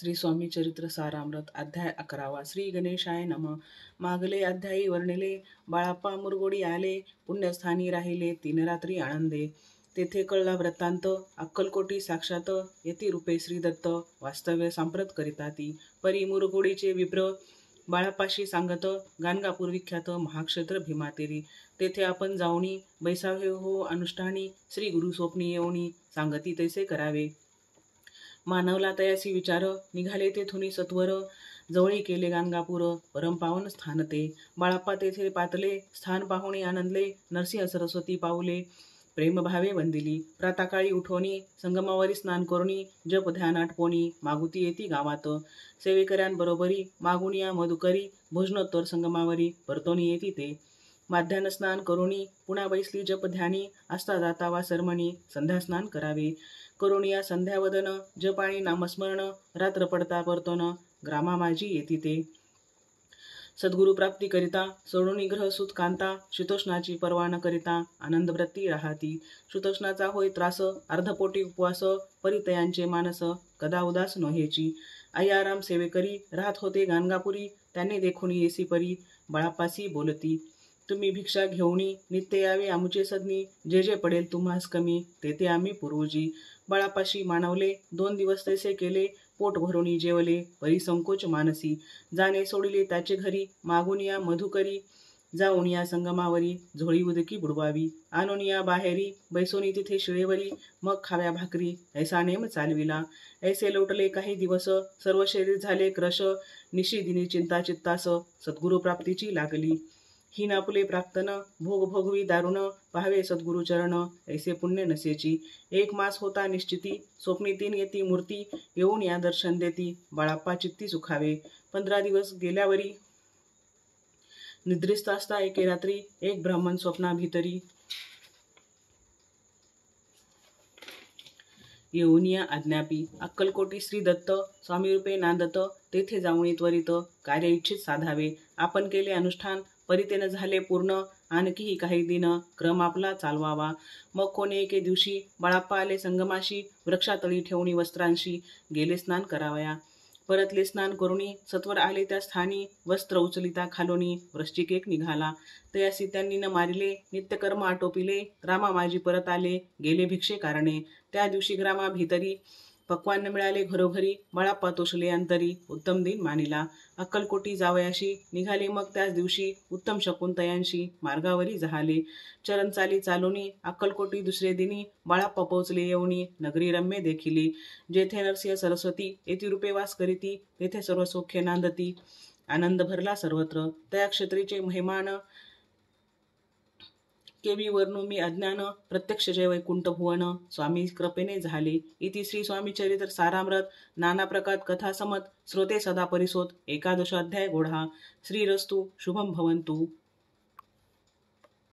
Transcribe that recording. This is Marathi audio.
श्री स्वामी चरित्र सारामृत अध्याय 11 श्री गणेशाय नम। मागले अध्यायी वर्णिले बाळाप्पा मुरगोडी आले, पुण्यस्थानी राहिले 3 रात्री आनंदे। तेथे कळला वृत्तांत, अक्कलकोटी साक्षात यती रूपे श्री दत्त, वास्तव्य सांप्रत करिता ती। परी मुरगोडीचे विप्र बाळाप्पाशी सांगत, गाणगापूर विख्यात महाक्षेत्र भीमातेरी। तेथे आपण जाऊनी बैसावे हो अनुष्ठानी, श्री गुरु स्वप्नी येऊनी सांगती तैसे करावे। मानवला तयासी विचार, निघाले तेथुनी सत्वर, जवळी केले गाणगापूर परमपावन स्थान ते। बाळाप्पा तेथे पातले, स्थान पाहुणे आनंदले, नरसिंह सरस्वती पाऊले प्रेमभावे वंदिली। प्रातकाळी उठोनी संगमावरी स्नान करुणी, जप ध्यान आटपोनी मागुती येती गावात। सेवेकऱ्यांबरोबरी मागुनिया मधुकरी, भोजनोत्तर संगमावरी परतोनी येती ते। माध्यान्ह स्नान करुणी पुन्हा बैसली जप ध्यानी, असता जाता वा सर्मणी संध्या स्नान करावे। करुणिया संध्यावदन जप आणि नामस्मरण, रात्र पडता परतोन ग्रामा माझी येती ते। सद्गुरु प्राप्ती करिता सोडून ग्रह सुत कांता, शीतोष्णाची पर्वा न करिता आनंद वृत्ती राहती। शीतोष्णाचा होय त्रास, अर्धपोटी उपवास, परितयांचे मानस कदा उदास नोहेची। आयाराम सेवेकरी राहत होते गाणगापुरी, त्यांनी देखून येसी परी बाळाप्पासी बोलती। तुम्ही भिक्षा घेऊनी नित्य यावे आमुचे सदनी, जे जे पडेल तुम्हास कमी ते ते आम्ही पुरवजी। बाळाप्पाशी मानवले 2 दिवस तैसे केले, पोट भरुनी जेवले परिसंकोच मानसी। जाणे सोडिले त्याचे घरी, मागून या मधुकरी, जाऊन या संगमावरी झोळी उदकी बुडवावी। आणून या बाहेरी बैसोनी तिथे शिळेवरी, मग खाव्या भाकरी ऐसा नेम चालविला। ऐसे लोटले काही दिवस, सर्व शरीर झाले क्रश, निशिदिनी चिंता चित्तास सद्गुरु प्राप्तीची लागली। ही नापुले प्राप्तन भोग भोगवी दारुण, पाहावे सद्गुरु चरण ऐसे पुण्य नसेची। 1 मास होता निश्चिती, स्वप्नी 3 येती मूर्ती, येऊन या दर्शन देती बाळाप्पा चित्ती सुखावे। 15 दिवस गेल्यावरी निद्रिस्त असता एके रात्री, एक ब्राह्मण स्वप्ना भीतरी येऊन या अज्ञापी। अक्कलकोटी श्री दत्त स्वामी रूपे नांदत, तेथे जाऊन त्वरित कार्य इच्छित साधावे। आपण केले अनुष्ठान परितेन झाले पूर्ण, आणखीही काही दिन क्रम आपला चालवावा। मग कोणी एके दिवशी बाळाप्पा आले संगमाशी, वृक्षातळी ठेवणी वस्त्रांशी गेले स्नान करावया। परतले स्नान करुणी सत्वर आले त्या स्थानी, वस्त्र उचलिता खालोनी वृश्चिक एक निघाला। तयासी त्यांनी न मारिले नित्यकर्म आटोपिले, रामा माझी परत आले गेले भिक्षे कारणे। त्या दिवशी ग्रामा भीतरी पक्वान्न मिळाले घरोघरी, बाळाप्पा तोषले अंतरी उत्तम दिन मानिला। अक्कलकोटी जावयाशी निघाले मग त्याच दिवशी, उत्तम शकून तयांशी मार्गावरी जहाले। चरण चाली चालोनी अक्कलकोटी दुसरे दिनी, बाळाप्पा पोचले येऊनी नगरी रम्य देखिली। जेथे नरसिंह सरस्वती येती रूपे वास करीती, तेथे सर्व सौख्य नांदती आनंद भरला सर्वत्र। त्या क्षेत्रीचे महिमान केवी वर्णू मी अज्ञान, प्रत्यक्ष जय वैकुंठ भुवन स्वामी कृपेने झाले। इति श्री स्वामी चरित्र सारामृत नाना प्रकार कथा समत, श्रोते सदा परिसोत 11 अध्याय गोढा। श्रीरस्तु शुभम भवन्तु।